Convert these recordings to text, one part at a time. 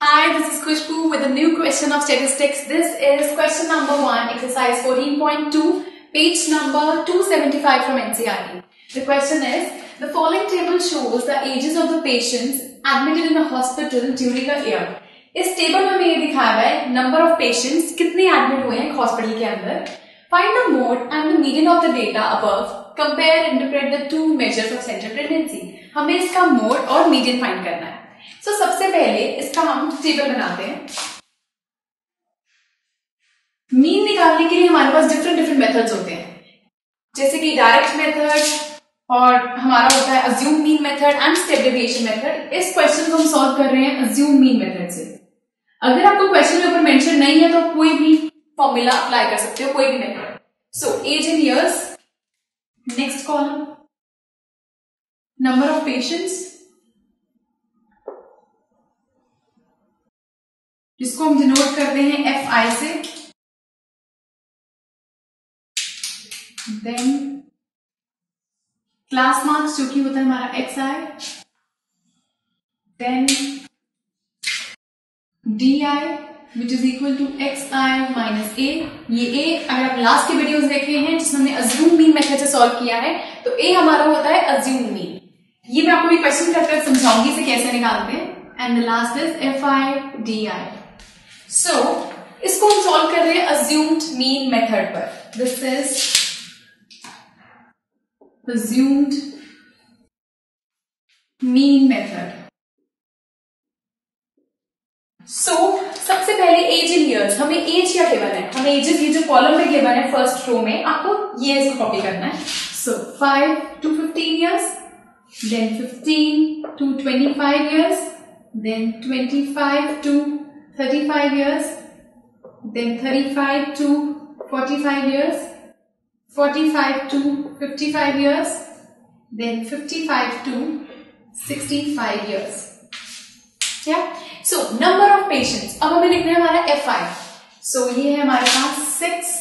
Hi, this is Khushbu with a new question of statistics. This is question number 1, exercise 14.2, page number 275 from NCERT. The question is, the following table shows the ages of the patients admitted in a hospital during a year. इस table में ये दिखाया हुआ है number of patients कितने admit हुए हैं hospital के अंदर. Find the mode and the median of the data above. Compare interpret the two measures of central tendency. हमें इसका मोड और मीडियन फाइंड करना है. So, सबसे पहले इसका हम टेबल बनाते हैं. मीन निकालने के लिए हमारे पास डिफरेंट मेथड्स होते हैं, जैसे कि डायरेक्ट मेथड और हमारा होता है assume mean method and step deviation method. इस क्वेश्चन को हम सॉल्व कर रहे हैं अज्यूम मीन मेथड से. अगर आपको क्वेश्चन पेपर मेंशन नहीं है तो कोई भी फॉर्मूला अप्लाई कर सकते हो, कोई भी method. So age in years, next column number of patients, जिसको हम डिनोट करते हैं FI से. देन क्लास मार्क्स जो कि होता है हमारा XI. Then DI which is equal to XI minus A. ये A अगर आप लास्ट के वीडियोस देखे हैं जिसमें हमने अज्यूम मीन मेथड से सॉल्व किया है तो A हमारा होता है अज्यूम मीन. ये मैं आपको भी क्वेश्चन करके समझाऊंगी इसे कैसे निकालते हैं. And the last is FI DI. So, इसको हम सॉल्व कर रहे हैं assumed mean मेथड पर. This is assumed mean method. So, सबसे पहले एज इन ईयर्स. हमें एज क्या गिवन है, हमें एजेस ये जो कॉलम में गिवन है फर्स्ट रो में, आपको ये इसको कॉपी करना है. सो 5 to 15 years, then 15 to 25 years, then 25 to 35 years, then 35 to 45 years, 45 to 55 years, then 55 to 65 years. क्या? So, number of patients. अब हमें लिखना है हमारा FI. So, ये है हमारे पास 6,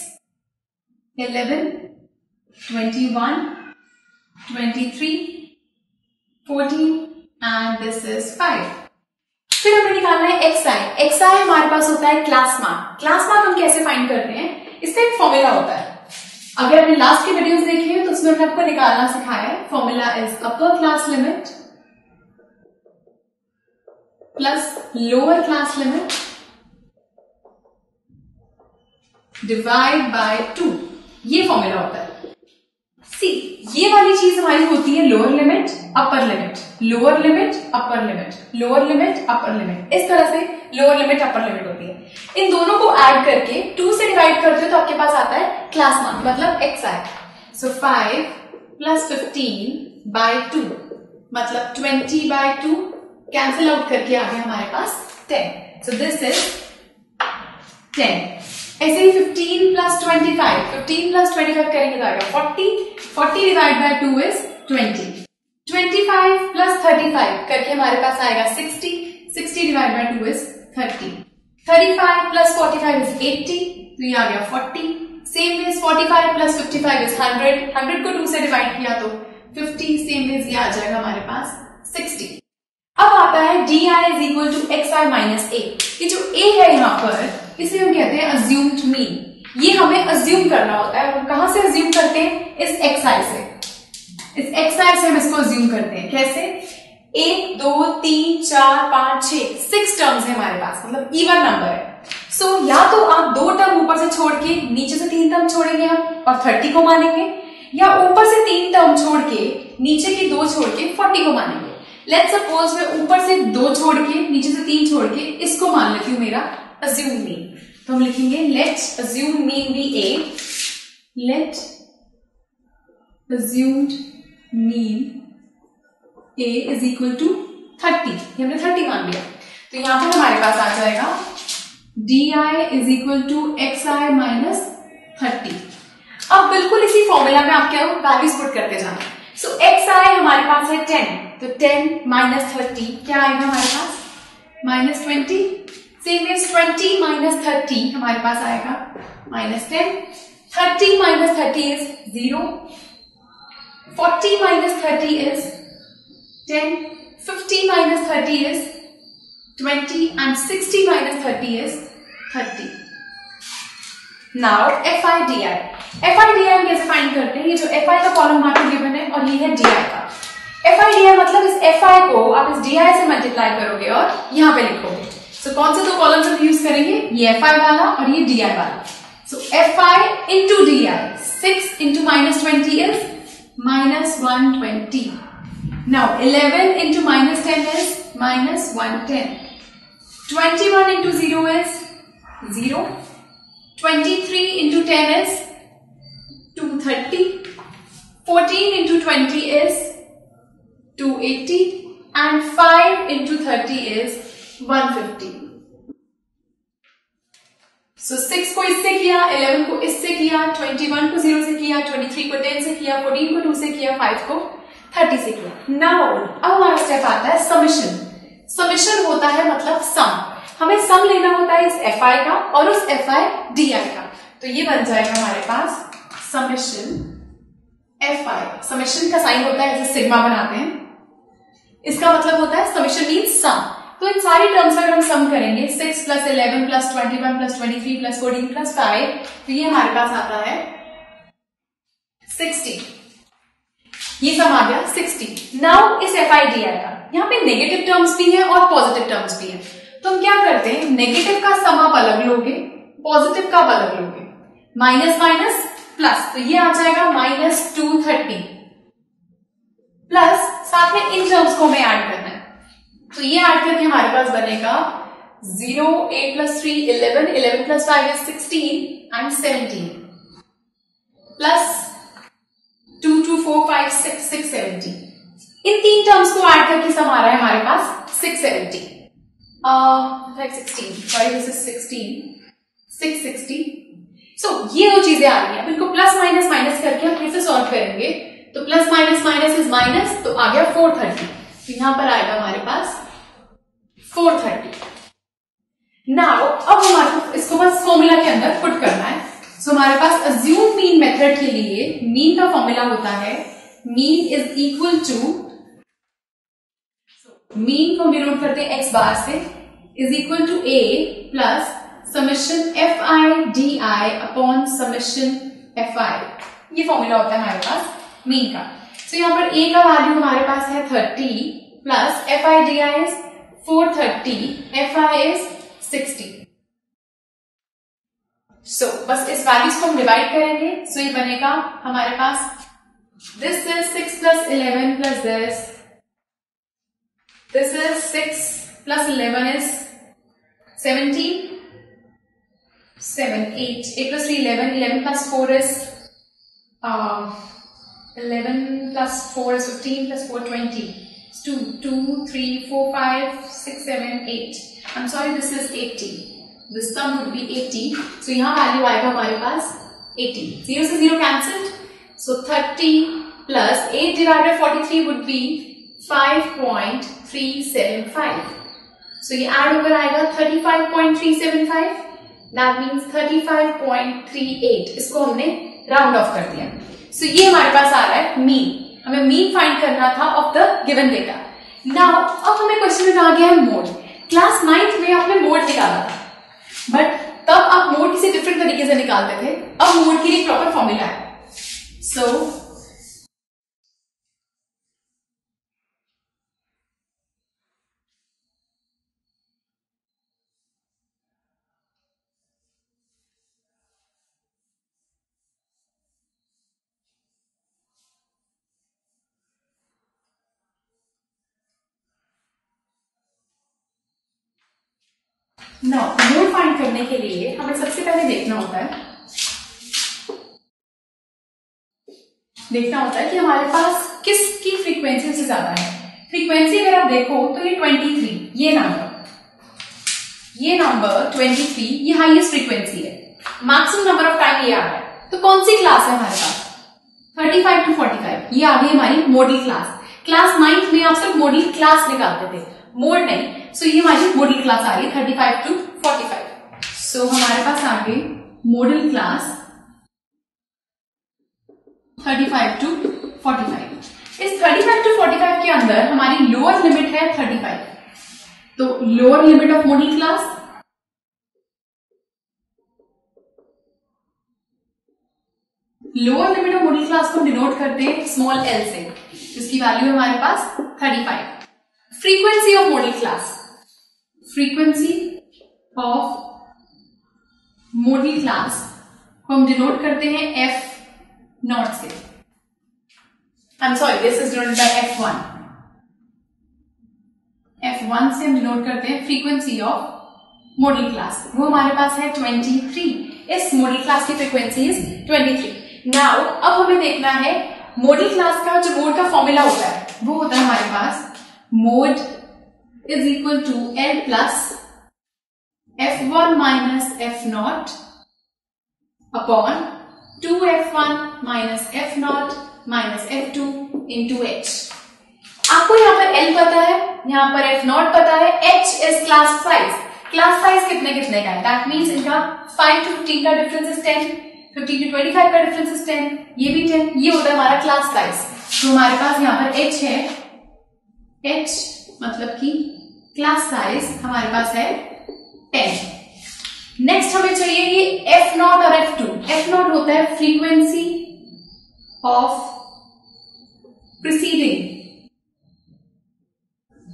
11, 21, 23, 14 and this is 5. फिर हमें निकालना है XI. XI हमारे पास होता है क्लास मार्क. क्लास मार्क हम कैसे फाइंड करते हैं, इसका एक फॉर्मूला होता है. अगर आपने लास्ट के वीडियोस देखे हैं तो उसमें हमने आपको निकालना सिखाया है. Formula is upper class limit plus lower class limit divide by 2. ये फॉर्मूला होता है. सी, ये वाली चीज हमारी होती है lower limit upper limit, lower limit upper limit, lower limit upper limit. इस तरह से लोअर लिमिट अपर लिमिट होती है. इन दोनों को ऐड करके 2 से डिवाइड करते हो तो आपके पास आता है क्लास मार्क मतलब XI. सो 5 प्लस 15 बाय 2 मतलब 20 बाय 2. कैंसिल आउट करके आ गया हमारे पास 10. So this is 10. ऐसे ही 15 प्लस 25, 15 प्लस 25 करेंगे तो आएगा 40. 40 डिवाइड बाय 2 इज 20. 25 प्लस 35 करके हमारे पास आएगा 60. 60 divide by 2 is 30. 35 plus 45 is 80, तो ये आ गया 40. Same is 45 plus 55 is 100. 100 को 2 से डिवाइड किया तो 50. सेम इज ये आ जाएगा हमारे पास 60. अब आता है DI is equal to XI minus A. ये जो A है यहाँ पर इसे हम कहते हैं अज्यूम्ड मीन. ये हमें अज्यूम करना होता है. हम कहां से अज्यूम करते हैं, इस XI से. इस XI से हम इसको अज्यूम करते हैं. कैसे? 1 2 3 4 5 6 टर्म्स है हमारे पास, मतलब इवन नंबर है. सो या तो आप 2 टर्म ऊपर से छोड़ के नीचे से 3 टर्म छोड़ेंगे हम और 30 को मानेंगे, या ऊपर से 3 टर्म छोड़ के नीचे की 2 छोड़ के 40 को मानेंगे. लेट्स सपोज मैं ऊपर से 2 छोड़ के नीचे से 3 छोड़ के इसको मान लेती हूं मेरा अज्यूम मीन. तो हम लिखेंगे let assume mean be A. Let assumed mean A is equal to 30. ये हमने 30 मान लिया. तो यहां पर हमारे पास आ जाएगा DI is equal to XI minus 30. अब बिल्कुल इसी फॉर्मूला में आप क्या वैल्यूज पुट करते जाना. सो XI हमारे पास है 10, तो 10 माइनस 30 क्या आएगा हमारे पास, माइनस 20. सेम इज 20 माइनस 30 हमारे पास आएगा minus 10. 30 minus 30 is 0. 40 minus 30 is 10. 50 minus 30 is 20 and 60 minus 30 is 30. Now fi di. fi di हम कैसे फाइंड करते हैं? ये जो fi का कॉलम मार्क गिवन है और ये है di का. fi di मतलब इस fi को आप इस di से मल्टीप्लाई करोगे और यहाँ पे लिखोगे. So कौन से दो कॉलम्स हम यूज करेंगे? ये fi वाला और ये di वाला. So fi into di. 6 into minus 20 is minus 120. Now 11 into minus 10 is minus 110. 21 into 0 is 0. 23 into 10 is 230. 14 into 20 is 280. And 5 into 30 is 150. So 6 को इससे किया, 11 को इससे किया, 21 को 0 से किया, 23 को 10 से किया, 14 को 2 से किया, 5 को 30 से किया. Now अब हमारा स्टेप आता है समेशन. समेशन होता है मतलब सम. हमें सम लेना होता है इस fi का और उस fi di का. तो ये बन जाएगा हमारे पास समेशन fi. समेशन का साइन होता है जैसे सिग्मा बनाते हैं. इसका मतलब होता है समेशन मीन्स सम. तो इन सारी टर्म्स में अगर हम सम करेंगे 6 plus 11 plus 21 plus 23 plus 14 plus 5, तो ये हमारे पास आता है 60. ये सम आ गया 60. नाउ इस fi di का यहाँ पे नेगेटिव टर्म्स भी है और पॉजिटिव टर्म्स भी है. तो हम क्या करते हैं, नेगेटिव का सम आप अलग लोगे, पॉजिटिव का आप अलग लोगे. माइनस माइनस प्लस, तो ये आ जाएगा माइनस 230 प्लस साथ में इन टर्म्स को हमें ऐड करना है. तो ये ऐड करके हमारे पास बनेगा 0, 8 plus 3 11, 11 plus 5 is 16 and 17 plus 2, 2, 4, 5, 6, 670. इन तीन टर्म्स को ऐड करके सम आ रहा है हमारे पास 670. 16, sorry this is 16, 660. So ये दो चीजें आ रही हैं. अब इनको प्लस माइनस माइनस करके हम कैसे सॉल्व करेंगे? तो plus minus minus is minus, तो आ गया 430. तो यहां पर आएगा हमारे पास 430. नाउ अब हमारे इसको बस फॉर्मूला के अंदर पुट करना है. सो हमारे पास अज्यूम मीन मेथड के लिए मीन का फॉर्मूला होता है mean is equal to, mean को डिनोट करते हैं x बार से, is equal to a plus summation fi di upon summation fi. ये फॉर्मूला होता है हमारे पास मीन का. तो यहाँ पर a का वैल्यू हमारे पास है 30 plus fi di is 430, fi is 60. सो बस इस वैल्यूज को हम डिवाइड करेंगे. सो ये बनेगा हमारे पास this is 6 plus 11 plus this is 6 plus 11 is 17, 7, 8, 8 plus 3 11, 11 plus 4 is 11 plus 4 is 15 plus 4 20. It's 2, 2, 3, 4, 5, 6, 7, 8. I'm sorry, this is 80. This sum would be 80. So यहाँ वैल्यू आएगा हमारे पास 80. 0 से 0 cancelled. So 30 plus 8 divided by 43 would be 5.375. So ये add होकर आएगा 35.375. That means 35.38. इसको हमने round of कर दिया. So ये हमारे पास आ रहा है मीन. हमें मीन फाइंड करना था of the given data. Now अब हमें क्वेश्चन में आ गया है मोड. क्लास 9th में आपने मोड निकाला था, बट तब आप मोड किसी डिफरेंट तरीके से निकालते थे. अब मोड के लिए प्रॉपर फॉर्मूला है. सो मोड फाइंड करने के लिए हमें सबसे पहले देखना होता है कि हमारे पास किसकी फ्रीक्वेंसी से ज्यादा है. फ्रीक्वेंसी अगर आप देखो तो ये 23, ये नंबर 23 ये हाईएस्ट फ्रीक्वेंसी है. मैक्सिमम नंबर ऑफ टाइम ये आ रहा है. तो कौन सी क्लास है हमारे पास? 35 to 45. ये आ गई हमारी मॉडल क्लास. क्लास 9th में आप सिर्फ मॉडल क्लास निकालते थे, मोड नहीं. सो ये हमारी मॉडल क्लास आ रही है 35 to 45. सो हमारे पास आ गई मॉडल क्लास 35 to 45. इस 35 to 45 के अंदर हमारी लोअर लिमिट है 35. तो lower limit of model class, lower limit of model class को हम डिनोट करते हैं स्मॉल एल से, जिसकी वैल्यू है हमारे पास 35। Frequency of model class, frequency of model class को हम डिनोट करते हैं एफ नॉट से। I am sorry, this is denoted by F1। F1 से हम डिनोट करते हैं फ्रीक्वेंसी ऑफ मॉडल क्लास, वो हमारे पास है 23। इस मॉडल क्लास की फ्रीक्वेंसी इज 23। नाउ अब हमें देखना है मॉडल क्लास का जो मोड का फॉर्मूला होता है, वो होता है हमारे पास mode is equal to L plus F1 minus F0 upon 2F1 minus F0 minus F2 into H। आपको यहाँ पर L पता है, यहाँ पर F0 पता है, H is class size. Class size कितने कितने का है, दैट मीन्स इनका 5 to 15 का डिफरेंस इज 10, 15 to 25 का डिफरेंस इज 10, ये भी 10, ये होता है हमारा क्लास साइज। तो हमारे पास यहाँ पर H है, H मतलब कि क्लास साइज हमारे पास है 10। नेक्स्ट हमें चाहिए ये F0 और F2। F0 होता है frequency of preceding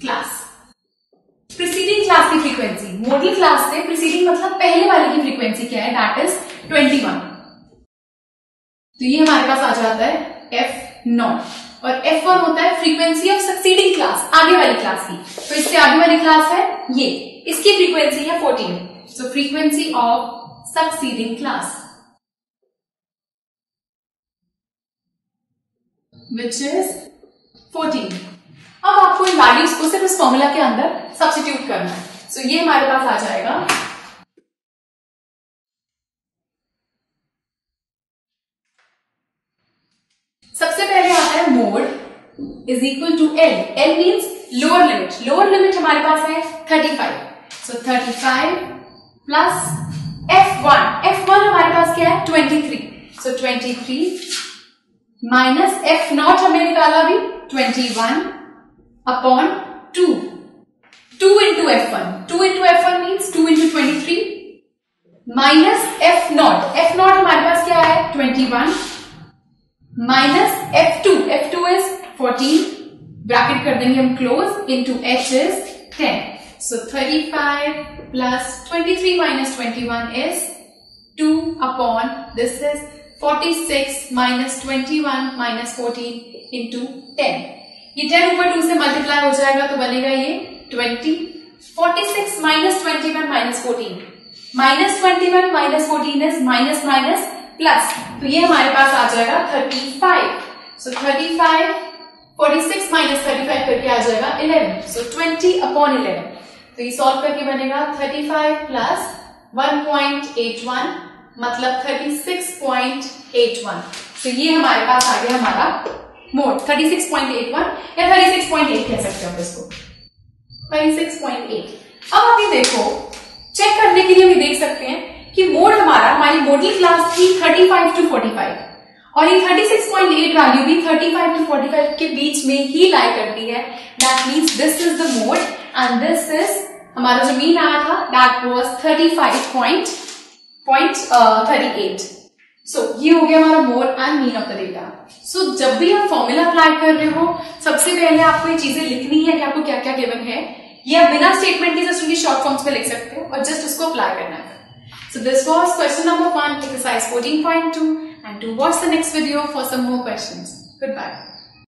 class, preceding class की फ्रीक्वेंसी, मॉडल क्लास से प्रीसीडिंग मतलब पहले वाले की फ्रीक्वेंसी क्या है, दैट इज 21। तो ये हमारे पास आ जाता है F0 और F1 होता है फ्रीक्वेंसी ऑफ सक्सीडिंग क्लास, आगे वाली क्लास की। तो इससे आगे वाली क्लास है ये, इसकी फ्रीक्वेंसी है 14। So frequency of succeeding class which is 14। अब आपको इन वैल्यूज को सिर्फ इस फॉर्मूला के अंदर सब्स्टिट्यूट करना है। सो ये हमारे पास आ जाएगा सबसे पहले आता है mode is equal to L। L means lower limit, lower limit हमारे पास है 35। सो 35 प्लस F1, F1 हमारे पास क्या है 23। सो 23 माइनस F0 हमने निकाला भी 21 upon 2, 2 into F1, 2 into F1 means 2 into 23 minus F0, F0 हमारे पास क्या है 21 minus F2, F2 is 14, bracket कर देंगे हम close, into H is 10। So 35 plus 23 minus 21 is 2 upon this is 46 minus 21 minus 14 into 10। ये 10 ऊपर 2 से मल्टीप्लाई हो जाएगा तो बनेगा ये 20। 46 minus 21 minus 14, minus 21 minus 14 is minus minus plus, तो ये हमारे पास आ जाएगा 35। सो 35 46 माइनस 35 करके आ जाएगा 11। सो 20 अपॉन 11, तो ये सॉल्व करके बनेगा 35 प्लस 1.81 मतलब 36.81। तो ये हमारे पास आ गया हमारा मोड 36.81 या 36.8 कह सकते हो इसको, 36.8। अब अभी देखो, चेक करने के लिए हम देख सकते हैं कि मोड हमारी मॉडल क्लास थी 35 to 45 और ये 36.8 वैल्यू भी 35 to 45 के बीच में ही लाई करती है। That means this is the mode and this is हमारा जो मीन आया था दैट वाज 35.38। सो ये हो गया हमारा mode and mean of the data. So जब भी आप फॉर्मूला अप्लाई कर रहे हो, सबसे पहले आपको ये चीजें लिखनी है कि आपको क्या क्या गिवन है। ये आप बिना स्टेटमेंट के जस्ट उनकी शॉर्ट फॉर्म्स में लिख सकते हो और जस्ट उसको अप्लाई करना है। So this was question number 1, exercise 14.2, and to watch the next video for some more questions. Goodbye.